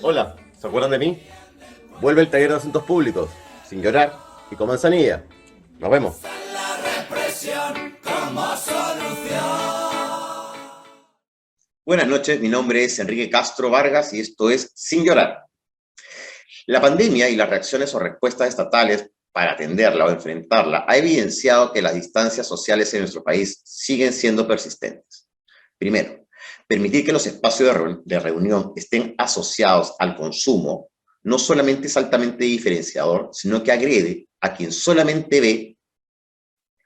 Hola, ¿se acuerdan de mí? Vuelve el taller de asuntos públicos, sin llorar y con manzanilla. Nos vemos. Buenas noches, mi nombre es Enrique Castro Vargas y esto es Sin Llorar. La pandemia y las reacciones o respuestas estatales para atenderla o enfrentarla ha evidenciado que las distancias sociales en nuestro país siguen siendo persistentes. Primero, permitir que los espacios de reunión estén asociados al consumo no solamente es altamente diferenciador, sino que agrede a quien solamente ve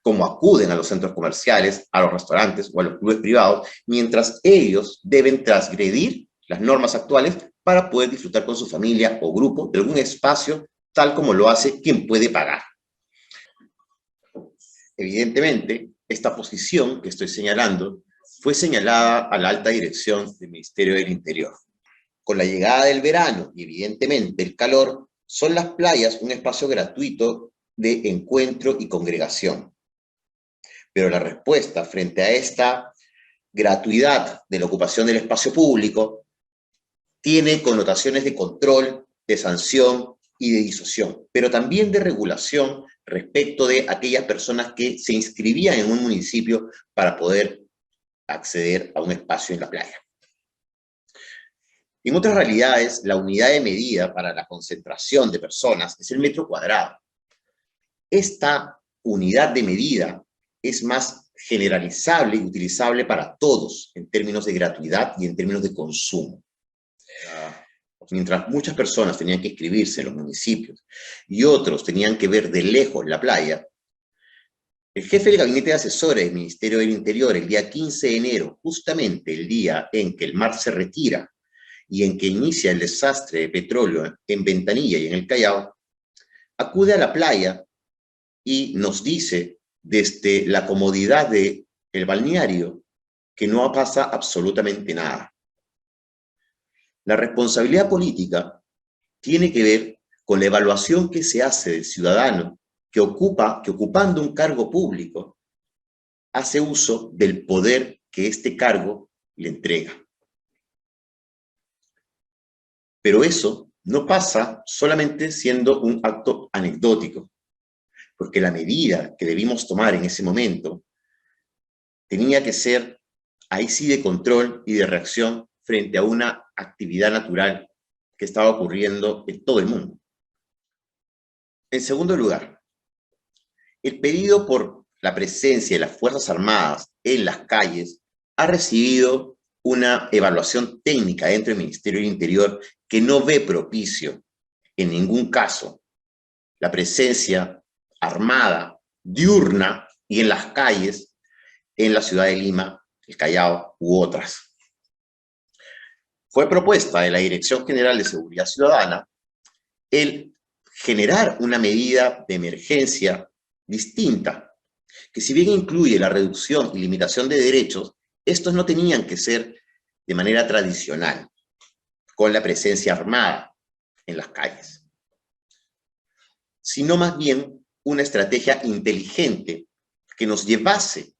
cómo acuden a los centros comerciales, a los restaurantes o a los clubes privados, mientras ellos deben transgredir las normas actuales para poder disfrutar con su familia o grupo de algún espacio tal como lo hace quien puede pagar. Evidentemente, esta posición que estoy señalando fue señalada a la alta dirección del Ministerio del Interior. Con la llegada del verano y evidentemente el calor, son las playas un espacio gratuito de encuentro y congregación. Pero la respuesta frente a esta gratuidad de la ocupación del espacio público tiene connotaciones de control, de sanción y de disuasión, pero también de regulación respecto de aquellas personas que se inscribían en un municipio para poder acceder a un espacio en la playa. En otras realidades, la unidad de medida para la concentración de personas es el metro cuadrado. Esta unidad de medida es más generalizable y utilizable para todos en términos de gratuidad y en términos de consumo. Mientras muchas personas tenían que inscribirse en los municipios y otros tenían que ver de lejos la playa, el jefe del gabinete de asesores del Ministerio del Interior, el día 15 de enero, justamente el día en que el mar se retira y en que inicia el desastre de petróleo en Ventanilla y en el Callao, acude a la playa y nos dice desde la comodidad del balneario que no pasa absolutamente nada. La responsabilidad política tiene que ver con la evaluación que se hace del ciudadano que ocupando un cargo público hace uso del poder que este cargo le entrega. Pero eso no pasa solamente siendo un acto anecdótico, porque la medida que debimos tomar en ese momento tenía que ser, ahí sí, de control y de reacción frente a una actividad natural que estaba ocurriendo en todo el mundo. En segundo lugar, el pedido por la presencia de las Fuerzas Armadas en las calles ha recibido una evaluación técnica dentro del Ministerio del Interior que no ve propicio en ningún caso la presencia armada, diurna y en las calles en la ciudad de Lima, el Callao u otras. Fue propuesta de la Dirección General de Seguridad Ciudadana el generar una medida de emergencia distinta, que si bien incluye la reducción y limitación de derechos, estos no tenían que ser de manera tradicional, con la presencia armada en las calles, sino más bien una estrategia inteligente que nos llevase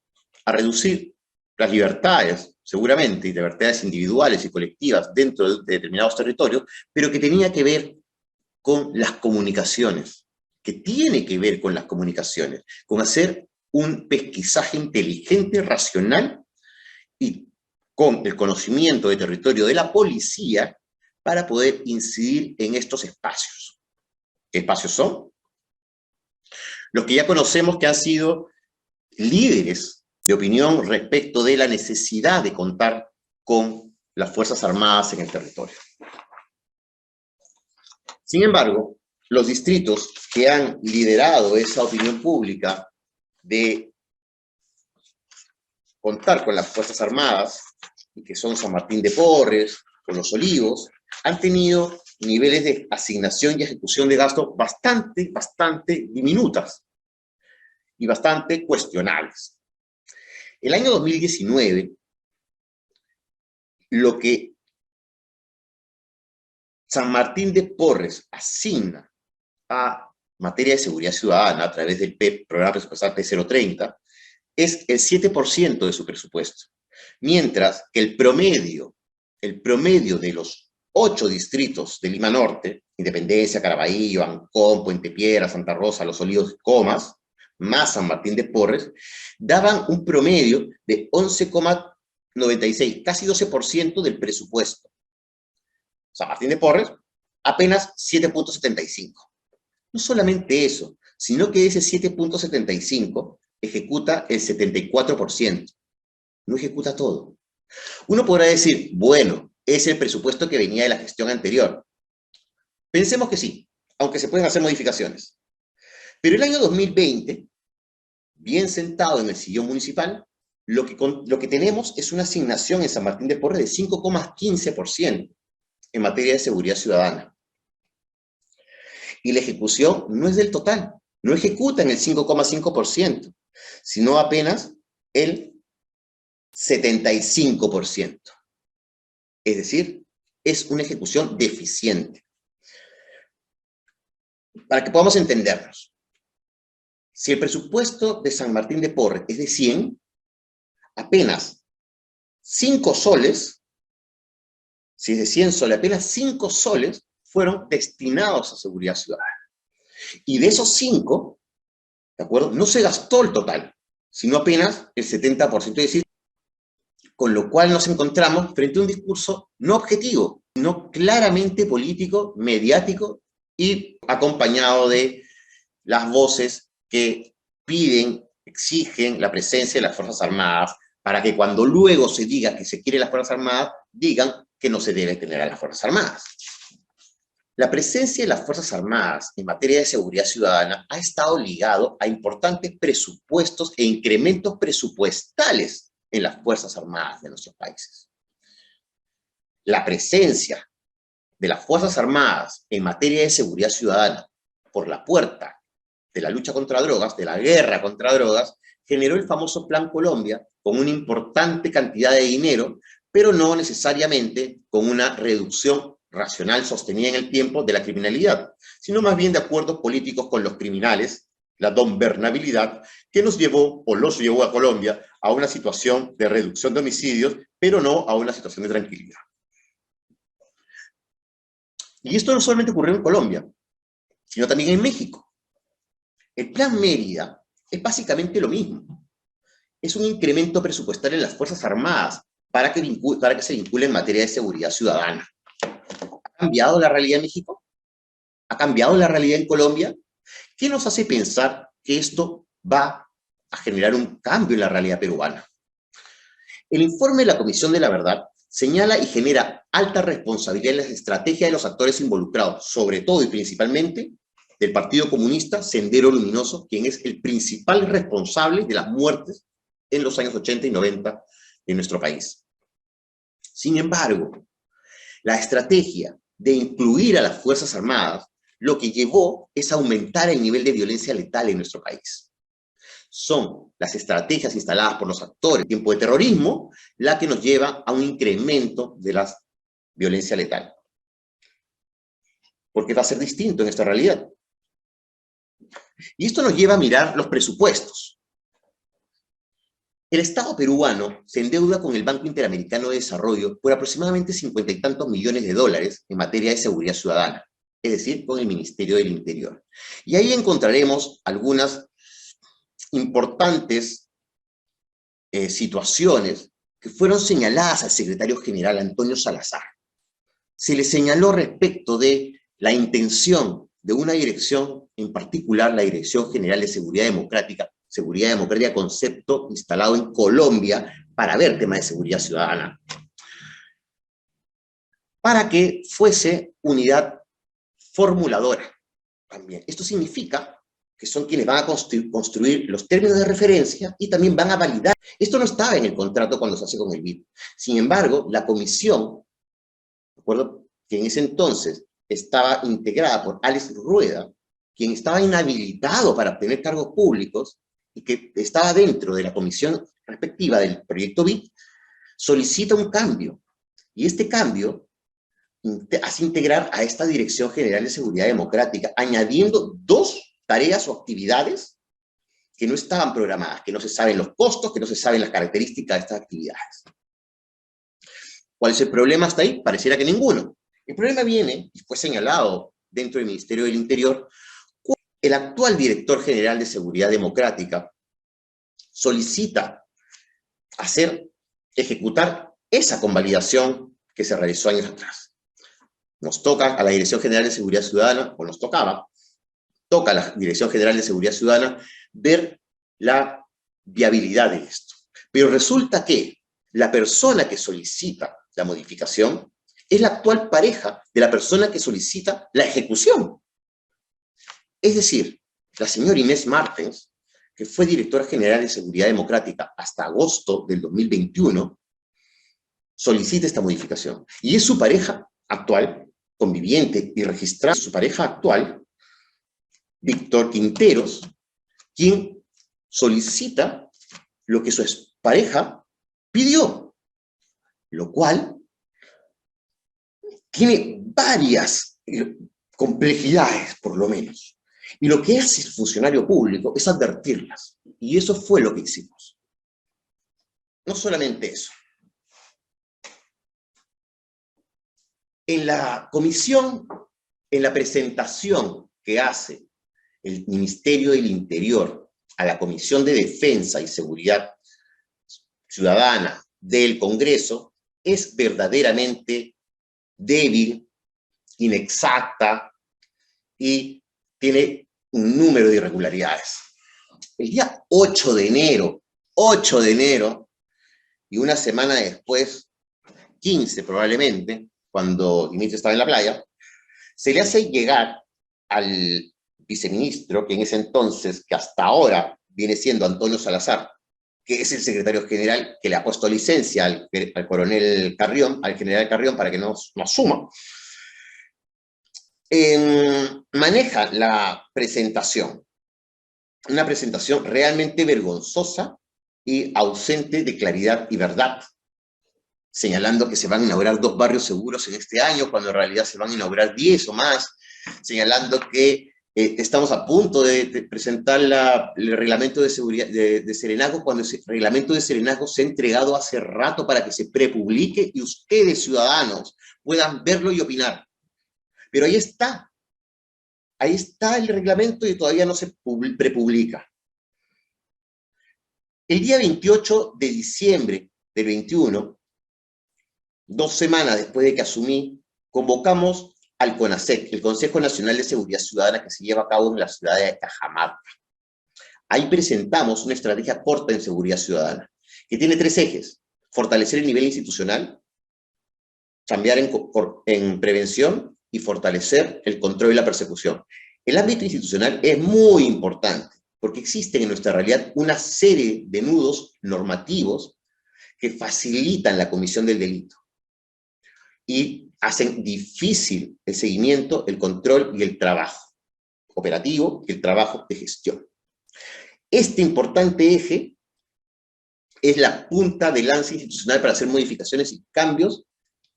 a reducir las libertades, seguramente, y libertades individuales y colectivas dentro de determinados territorios, pero que tenía que ver con las comunicaciones, que tiene que ver con las comunicaciones, con hacer un pesquisaje inteligente, racional y con el conocimiento de territorio de la policía para poder incidir en estos espacios. ¿Qué espacios son? Los que ya conocemos que han sido líderes de opinión respecto de la necesidad de contar con las Fuerzas Armadas en el territorio. Sin embargo, los distritos que han liderado esa opinión pública de contar con las Fuerzas Armadas, y que son San Martín de Porres o Los Olivos, han tenido niveles de asignación y ejecución de gasto bastante diminutas y bastante cuestionables. El año 2019, lo que San Martín de Porres asigna a materia de seguridad ciudadana a través del programa presupuestal P030 es el 7% de su presupuesto, mientras que el promedio el promedio de los 8 distritos de Lima Norte, Independencia, Caraballo, Ancón, Puente Piedra, Santa Rosa, Los Olivos, Comas, más San Martín de Porres, daban un promedio de 11,96, casi 12% del presupuesto. San Martín de Porres, apenas 7,75. No solamente eso, sino que ese 7,75 ejecuta el 74%. No ejecuta todo. Uno podrá decir, bueno, es el presupuesto que venía de la gestión anterior. Pensemos que sí, aunque se pueden hacer modificaciones. Pero el año 2020, bien sentado en el sillón municipal, lo que tenemos es una asignación en San Martín de Porres de 5,15% en materia de seguridad ciudadana. Y la ejecución no es del total, no ejecutan el 5,5%, sino apenas el 75%. Es decir, es una ejecución deficiente. Para que podamos entendernos, si el presupuesto de San Martín de Porres es de 100, apenas 5 soles, si es de 100 soles, apenas 5 soles fueron destinados a seguridad ciudadana. Y de esos 5, ¿de acuerdo? No se gastó el total, sino apenas el 70%. Es decir, con lo cual nos encontramos frente a un discurso no objetivo, no claramente político, mediático y acompañado de las voces que piden, exigen la presencia de las Fuerzas Armadas para que cuando luego se diga que se quiere las Fuerzas Armadas, digan que no se debe tener a las Fuerzas Armadas. La presencia de las Fuerzas Armadas en materia de seguridad ciudadana ha estado ligado a importantes presupuestos e incrementos presupuestales en las Fuerzas Armadas de nuestros países. La presencia de las Fuerzas Armadas en materia de seguridad ciudadana por la puerta de la lucha contra drogas, de la guerra contra drogas, generó el famoso Plan Colombia con una importante cantidad de dinero, pero no necesariamente con una reducción racional sostenida en el tiempo de la criminalidad, sino más bien de acuerdos políticos con los criminales, la gobernabilidad, que nos llevó o los llevó a Colombia a una situación de reducción de homicidios, pero no a una situación de tranquilidad. Y esto no solamente ocurrió en Colombia, sino también en México. El Plan Mérida es básicamente lo mismo. Es un incremento presupuestal en las Fuerzas Armadas para que se vincule en materia de seguridad ciudadana. ¿Ha cambiado la realidad en México? ¿Ha cambiado la realidad en Colombia? ¿Qué nos hace pensar que esto va a generar un cambio en la realidad peruana? El informe de la Comisión de la Verdad señala y genera alta responsabilidad en las estrategias de los actores involucrados, sobre todo y principalmente del Partido Comunista Sendero Luminoso, quien es el principal responsable de las muertes en los años 80 y 90 de nuestro país. Sin embargo, la estrategia de incluir a las Fuerzas Armadas lo que llevó es a aumentar el nivel de violencia letal en nuestro país. Son las estrategias instaladas por los actores en tiempo de terrorismo la que nos lleva a un incremento de la violencia letal. Porque va a ser distinto en esta realidad. Y esto nos lleva a mirar los presupuestos. El Estado peruano se endeuda con el Banco Interamericano de Desarrollo por aproximadamente 50 y tantos millones de dólares en materia de seguridad ciudadana, es decir, con el Ministerio del Interior. Y ahí encontraremos algunas importantes situaciones que fueron señaladas al secretario general Antonio Salazar. Se le señaló respecto de la intención de una dirección, en particular la Dirección General de Seguridad Democrática, concepto instalado en Colombia para ver temas de seguridad ciudadana, para que fuese unidad formuladora también. Esto significa que son quienes van a construir los términos de referencia y también van a validar. Esto no estaba en el contrato cuando se hace con el BID. Sin embargo, la comisión, ¿de acuerdo?, que en ese entonces estaba integrada por Alex Rueda, quien estaba inhabilitado para obtener cargos públicos y que estaba dentro de la comisión respectiva del proyecto BID, solicita un cambio. Y este cambio hace integrar a esta Dirección General de Seguridad Democrática, añadiendo 2 tareas o actividades que no estaban programadas, que no se saben los costos, que no se saben las características de estas actividades. ¿Cuál es el problema hasta ahí? Pareciera que ninguno. El problema viene, y fue señalado dentro del Ministerio del Interior, el actual director general de Seguridad Democrática solicita ejecutar esa convalidación que se realizó años atrás. Nos toca a la Dirección General de Seguridad Ciudadana, o nos toca a la Dirección General de Seguridad Ciudadana ver la viabilidad de esto. Pero resulta que la persona que solicita la modificación es la actual pareja de la persona que solicita la ejecución. Es decir, la señora Inés Martens, que fue directora general de Seguridad Democrática hasta agosto del 2021, solicita esta modificación. Y es su pareja actual, conviviente y registrada, su pareja actual, Víctor Quinteros, quien solicita lo que su pareja pidió, lo cual tiene varias complejidades, por lo menos. Y lo que hace el funcionario público es advertirlas. Y eso fue lo que hicimos. No solamente eso. En la comisión, en la presentación que hace el Ministerio del Interior a la Comisión de Defensa y Seguridad Ciudadana del Congreso, es verdaderamente débil, inexacta y tiene un número de irregularidades. El día 8 de enero, y una semana después, 15 probablemente, cuando Dimitri estaba en la playa, se le hace llegar al viceministro, que en ese entonces, que hasta ahora viene siendo Antonio Salazar, que es el secretario general que le ha puesto licencia al coronel Carrión, al general Carrión, para que no asuma, maneja la presentación. Una presentación realmente vergonzosa y ausente de claridad y verdad, señalando que se van a inaugurar 2 barrios seguros en este año, cuando en realidad se van a inaugurar 10 o más, señalando que estamos a punto de presentar el reglamento de seguridad de Serenazgo, cuando ese reglamento de Serenazgo se ha entregado hace rato para que se prepublique y ustedes, ciudadanos, puedan verlo y opinar. Pero ahí está el reglamento y todavía no se prepublica. El día 28 de diciembre del 21, 2 semanas después de que asumí, convocamos al CONASEC, el Consejo Nacional de Seguridad Ciudadana, que se lleva a cabo en la ciudad de Cajamarca. Ahí presentamos una estrategia corta en seguridad ciudadana, que tiene 3 ejes: fortalecer el nivel institucional, cambiar en prevención y fortalecer el control y la persecución. El ámbito institucional es muy importante, porque existen en nuestra realidad una serie de nudos normativos que facilitan la comisión del delito y hacen difícil el seguimiento, el control y el trabajo operativo y el trabajo de gestión. Este importante eje es la punta de lanza institucional para hacer modificaciones y cambios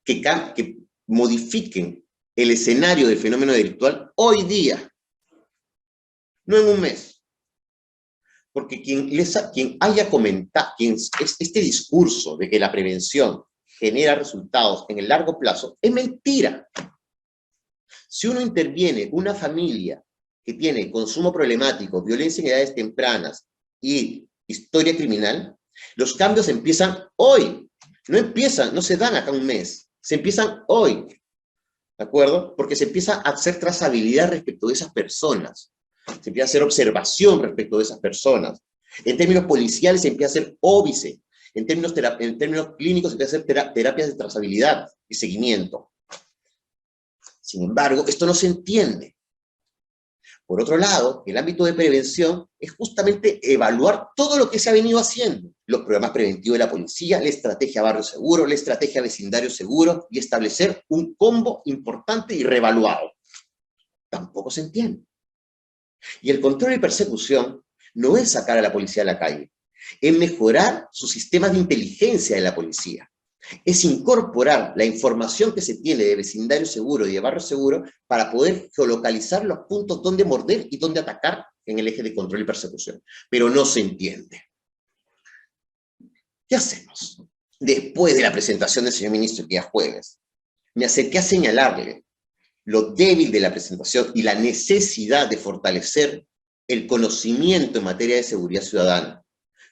que modifiquen el escenario del fenómeno delictual hoy día, no en un mes. Porque quien haya comentado, este discurso de que la prevención genera resultados en el largo plazo, es mentira. Si uno interviene una familia que tiene consumo problemático, violencia en edades tempranas y historia criminal, los cambios empiezan hoy. No se dan acá un mes, se empiezan hoy. ¿De acuerdo? Porque se empieza a hacer trazabilidad respecto de esas personas. Se empieza a hacer observación respecto de esas personas. En términos policiales se empieza a hacer óbice. En términos clínicos se empieza a hacer terapias de trazabilidad y seguimiento. Sin embargo, esto no se entiende. Por otro lado, el ámbito de prevención es justamente evaluar todo lo que se ha venido haciendo. Los programas preventivos de la policía, la estrategia barrio seguro, la estrategia vecindario seguro, y establecer un combo importante y reevaluado. Tampoco se entiende. Y el control y persecución no es sacar a la policía a la calle, es mejorar sus sistemas de inteligencia de la policía, es incorporar la información que se tiene de vecindario seguro y de barrio seguro para poder geolocalizar los puntos donde morder y donde atacar en el eje de control y persecución. Pero no se entiende. ¿Qué hacemos? después de la presentación del señor ministro el día jueves, me acerqué a señalarle lo débil de la presentación y la necesidad de fortalecer el conocimiento en materia de seguridad ciudadana,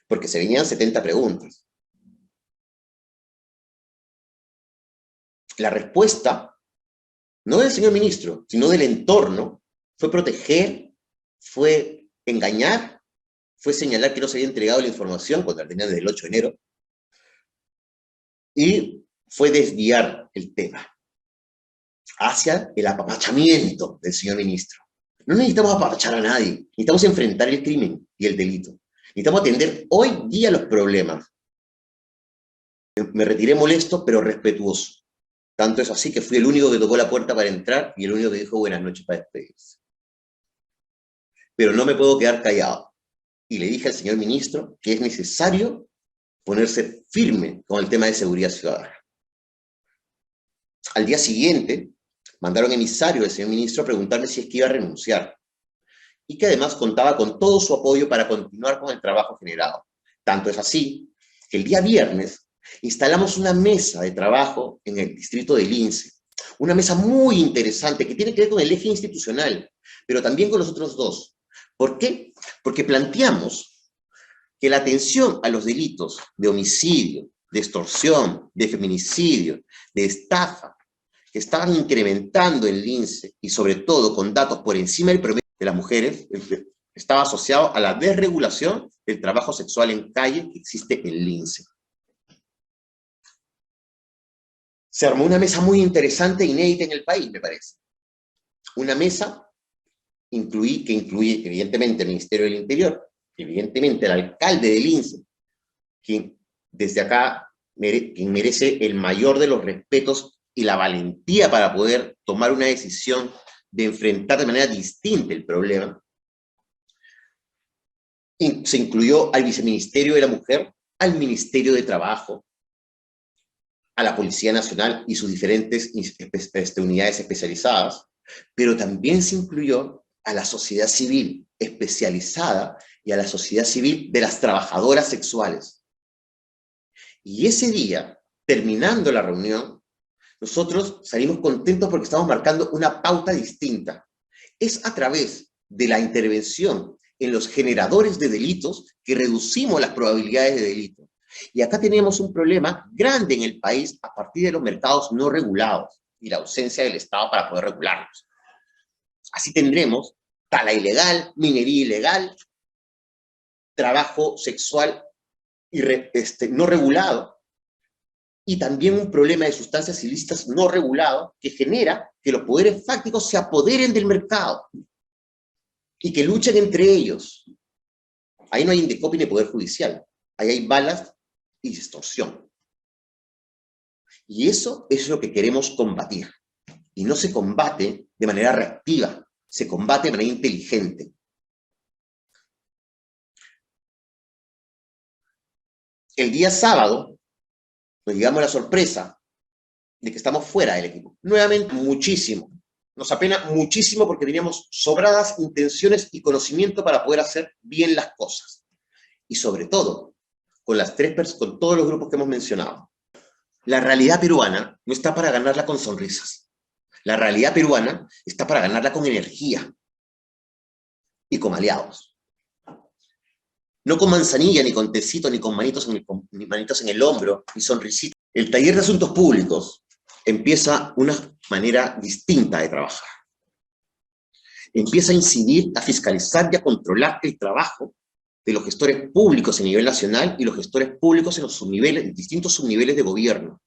porque se venían 70 preguntas. La respuesta, no del señor ministro, sino del entorno, fue proteger, fue engañar, fue señalar que no se había entregado la información cuando la tenían desde el 8 de enero, y fue desviar el tema hacia el apapachamiento del señor ministro. No necesitamos apapachar a nadie, necesitamos enfrentar el crimen y el delito. Necesitamos atender hoy día los problemas. Me retiré molesto, pero respetuoso. Tanto es así que fui el único que tocó la puerta para entrar y el único que dijo buenas noches para despedirse. Pero no me puedo quedar callado. Y le dije al señor ministro que es necesario ponerse firme con el tema de seguridad ciudadana. Al día siguiente, mandaron emisarios del señor ministro a preguntarme si es que iba a renunciar. Y que además contaba con todo su apoyo para continuar con el trabajo generado. Tanto es así que el día viernes instalamos una mesa de trabajo en el distrito de Lince. Una mesa muy interesante que tiene que ver con el eje institucional, pero también con los otros dos. ¿Por qué? Porque planteamos que la atención a los delitos de homicidio, de extorsión, de feminicidio, de estafa, que estaban incrementando en Lince, y sobre todo con datos por encima del promedio de las mujeres, estaba asociado a la desregulación del trabajo sexual en calle que existe en Lince. Se armó una mesa muy interesante e inédita en el país, me parece. Una mesa que incluye evidentemente el Ministerio del Interior, evidentemente el alcalde de Lince, quien desde acá quien merece el mayor de los respetos y la valentía para poder tomar una decisión de enfrentar de manera distinta el problema. Se incluyó al Viceministerio de la Mujer, al Ministerio de Trabajo, a la Policía Nacional y sus diferentes unidades especializadas, pero también se incluyó a la sociedad civil especializada y a la sociedad civil de las trabajadoras sexuales. Y ese día, terminando la reunión, nosotros salimos contentos porque estamos marcando una pauta distinta. Es a través de la intervención en los generadores de delitos que reducimos las probabilidades de delito. Y acá tenemos un problema grande en el país a partir de los mercados no regulados y la ausencia del Estado para poder regularlos. Así tendremos tala ilegal, minería ilegal, trabajo sexual no regulado, y también un problema de sustancias ilícitas no regulado que genera que los poderes fácticos se apoderen del mercado y que luchen entre ellos. Ahí no hay Indecopi ni poder judicial, ahí hay balas y extorsión. Y eso es lo que queremos combatir. Y no se combate de manera reactiva, se combate de manera inteligente. El día sábado nos llevamos la sorpresa de que estamos fuera del equipo. Nuevamente, muchísimo. Nos apena muchísimo porque teníamos sobradas intenciones y conocimiento para poder hacer bien las cosas. Y sobre todo, con todos los grupos que hemos mencionado. La realidad peruana no está para ganarla con sonrisas. La realidad peruana está para ganarla con energía y con aliados. No con manzanilla, ni con tecito, ni con manitos en el hombro, ni sonrisitas. El taller de asuntos públicos empieza una manera distinta de trabajar. Empieza a incidir, a fiscalizar y a controlar el trabajo de los gestores públicos a nivel nacional y los gestores públicos en los subniveles, distintos subniveles de gobierno.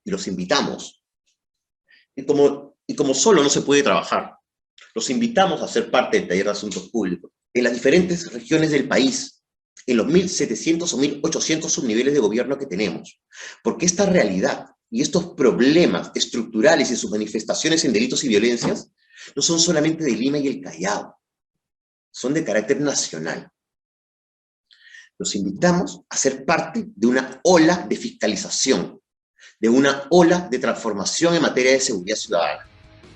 Y los invitamos. Y como solo no se puede trabajar, los invitamos a ser parte del taller de asuntos públicos en las diferentes regiones del país, en los 1.700 o 1.800 subniveles de gobierno que tenemos. Porque esta realidad y estos problemas estructurales y sus manifestaciones en delitos y violencias no son solamente de Lima y el Callao, son de carácter nacional. Los invitamos a ser parte de una ola de fiscalización, de una ola de transformación en materia de seguridad ciudadana.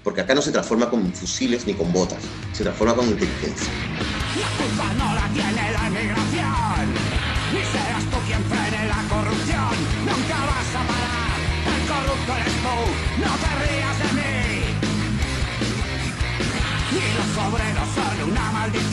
Porque acá no se transforma con fusiles ni con botas, se transforma con inteligencia. La culpa no la tiene la migración, ni serás tú quien frene la corrupción, nunca producto eres tú, no te rías de mí. Y los obreros son una maldición.